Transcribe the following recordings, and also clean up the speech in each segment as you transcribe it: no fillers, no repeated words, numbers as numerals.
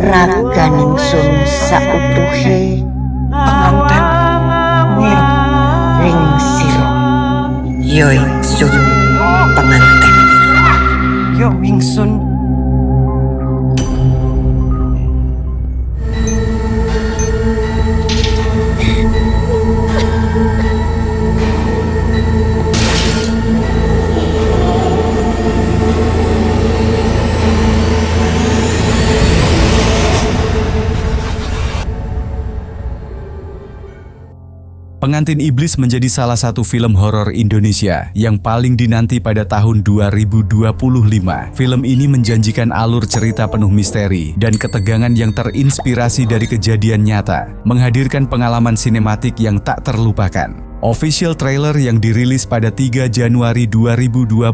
raga ningsun sautuhe Panganten ngirep ring siro. Ya ingsun panganten. yo ingsun. Pengantin Iblis menjadi salah satu film horor Indonesia yang paling dinanti pada tahun 2025. Film ini menjanjikan alur cerita penuh misteri dan ketegangan yang terinspirasi dari kejadian nyata, menghadirkan pengalaman sinematik yang tak terlupakan. Official trailer yang dirilis pada 3 Januari 2025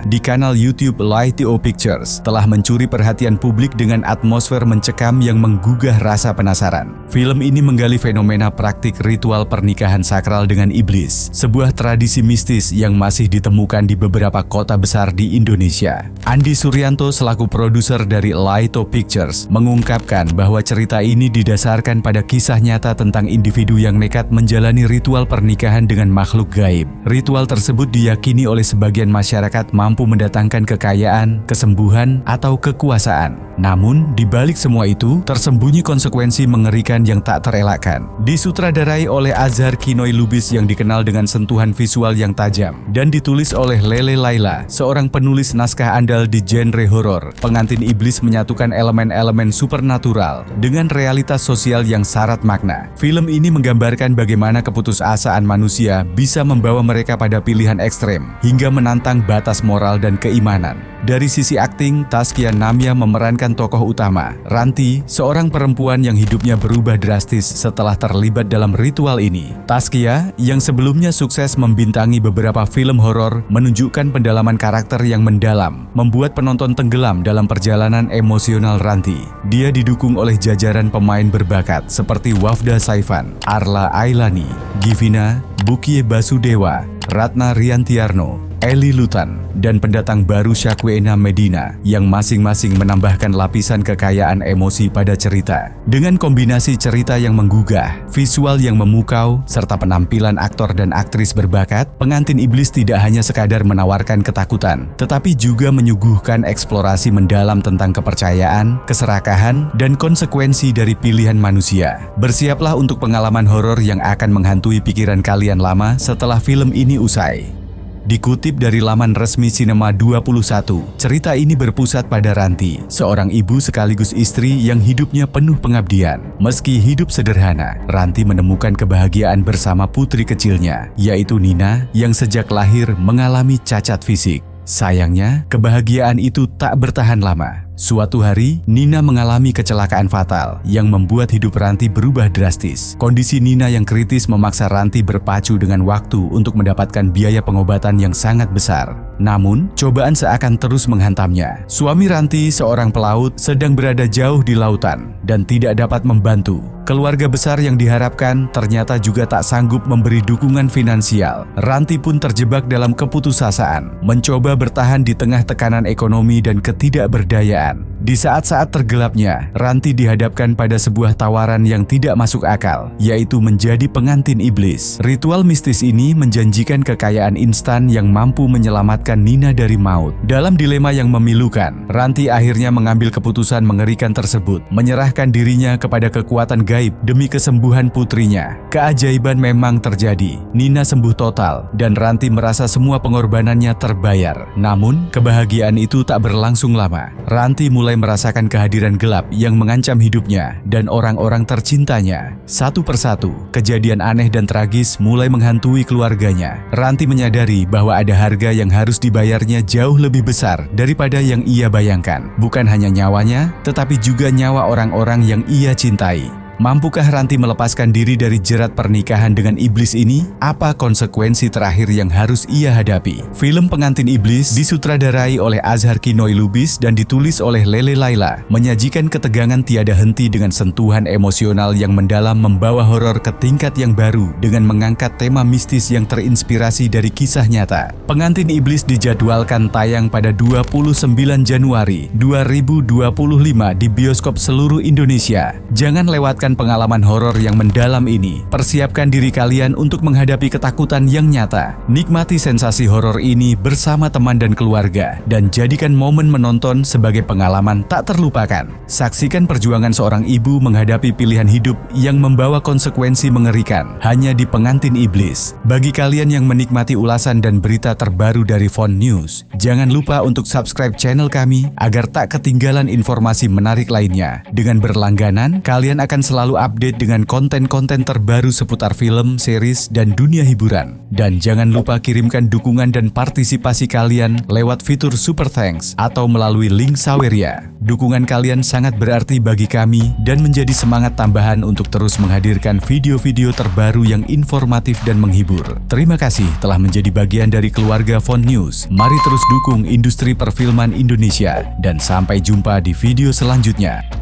di kanal YouTube Laito Pictures telah mencuri perhatian publik dengan atmosfer mencekam yang menggugah rasa penasaran. Film ini menggali fenomena praktik ritual pernikahan sakral dengan iblis, sebuah tradisi mistis yang masih ditemukan di beberapa kota besar di Indonesia. Andi Suryanto selaku produser dari Laito Pictures mengungkapkan bahwa cerita ini didasarkan pada kisah nyata tentang individu yang nekat menjalani ritual pernikahan dengan makhluk gaib. Ritual tersebut diyakini oleh sebagian masyarakat mampu mendatangkan kekayaan, kesembuhan, atau kekuasaan. Namun, di balik semua itu, tersembunyi konsekuensi mengerikan yang tak terelakkan. Disutradarai oleh Azhar Kinoy Lubis yang dikenal dengan sentuhan visual yang tajam, dan ditulis oleh Lele Laila, seorang penulis naskah andal di genre horor. Pengantin Iblis menyatukan elemen-elemen supernatural dengan realitas sosial yang syarat makna. Film ini menggambarkan bagaimana keputusasaan manusia bisa membawa mereka pada pilihan ekstrem hingga menantang batas moral dan keimanan. Dari sisi akting, Taskia Namya memerankan tokoh utama, Ranti, seorang perempuan yang hidupnya berubah drastis setelah terlibat dalam ritual ini. Taskia, yang sebelumnya sukses membintangi beberapa film horor, menunjukkan pendalaman karakter yang mendalam, membuat penonton tenggelam dalam perjalanan emosional Ranti. Dia didukung oleh jajaran pemain berbakat seperti Wafda Saifan, Arla Ailani, Givina, Bukie Basudewa, Ratna Riantiarno, Eli Lutan, dan pendatang baru Syakwena Medina yang masing-masing menambahkan lapisan kekayaan emosi pada cerita. Dengan kombinasi cerita yang menggugah, visual yang memukau, serta penampilan aktor dan aktris berbakat, Pengantin Iblis tidak hanya sekadar menawarkan ketakutan, tetapi juga menyuguhkan eksplorasi mendalam tentang kepercayaan, keserakahan, dan konsekuensi dari pilihan manusia. Bersiaplah untuk pengalaman horor yang akan menghantui pikiran kalian lama setelah film ini usai. Dikutip dari laman resmi Cinema 21, cerita ini berpusat pada Ranti, seorang ibu sekaligus istri yang hidupnya penuh pengabdian. Meski hidup sederhana, Ranti menemukan kebahagiaan bersama putri kecilnya, yaitu Nina, yang sejak lahir mengalami cacat fisik. Sayangnya, kebahagiaan itu tak bertahan lama. Suatu hari, Nina mengalami kecelakaan fatal yang membuat hidup Ranti berubah drastis. Kondisi Nina yang kritis memaksa Ranti berpacu dengan waktu untuk mendapatkan biaya pengobatan yang sangat besar. Namun, cobaan seakan terus menghantamnya. Suami Ranti, seorang pelaut, sedang berada jauh di lautan dan tidak dapat membantu. Keluarga besar yang diharapkan ternyata juga tak sanggup memberi dukungan finansial. Ranti pun terjebak dalam keputusasaan, mencoba bertahan di tengah tekanan ekonomi dan ketidakberdayaan. Di saat-saat tergelapnya, Ranti dihadapkan pada sebuah tawaran yang tidak masuk akal, yaitu menjadi pengantin iblis. Ritual mistis ini menjanjikan kekayaan instan yang mampu menyelamatkan Nina dari maut. Dalam dilema yang memilukan, Ranti akhirnya mengambil keputusan mengerikan tersebut, menyerahkan dirinya kepada kekuatan gaib demi kesembuhan putrinya. Keajaiban memang terjadi. Nina sembuh total, dan Ranti merasa semua pengorbanannya terbayar. Namun, kebahagiaan itu tak berlangsung lama. Ranti mulai merasakan kehadiran gelap yang mengancam hidupnya dan orang-orang tercintanya. Satu persatu, kejadian aneh dan tragis mulai menghantui keluarganya. Ranti menyadari bahwa ada harga yang harus dibayarnya jauh lebih besar daripada yang ia bayangkan. Bukan hanya nyawanya, tetapi juga nyawa orang-orang yang ia cintai. Mampukah Ranti melepaskan diri dari jerat pernikahan dengan iblis ini? Apa konsekuensi terakhir yang harus ia hadapi? Film Pengantin Iblis disutradarai oleh Azhar Kinoy Lubis dan ditulis oleh Lele Laila, menyajikan ketegangan tiada henti dengan sentuhan emosional yang mendalam, membawa horor ke tingkat yang baru dengan mengangkat tema mistis yang terinspirasi dari kisah nyata. Pengantin Iblis dijadwalkan tayang pada 29 Januari 2025 di bioskop seluruh Indonesia. Jangan lewatkan pengalaman horor yang mendalam ini. Persiapkan diri kalian untuk menghadapi ketakutan yang nyata. Nikmati sensasi horor ini bersama teman dan keluarga dan jadikan momen menonton sebagai pengalaman tak terlupakan. Saksikan perjuangan seorang ibu menghadapi pilihan hidup yang membawa konsekuensi mengerikan hanya di Pengantin Iblis. Bagi kalian yang menikmati ulasan dan berita terbaru dari Font News, jangan lupa untuk subscribe channel kami agar tak ketinggalan informasi menarik lainnya. Dengan berlangganan, kalian akan selalu update dengan konten-konten terbaru seputar film, series, dan dunia hiburan. Dan jangan lupa kirimkan dukungan dan partisipasi kalian lewat fitur Super Thanks atau melalui link Saweria. Dukungan kalian sangat berarti bagi kami dan menjadi semangat tambahan untuk terus menghadirkan video-video terbaru yang informatif dan menghibur. Terima kasih telah menjadi bagian dari keluarga Font News. Mari terus dukung industri perfilman Indonesia dan sampai jumpa di video selanjutnya.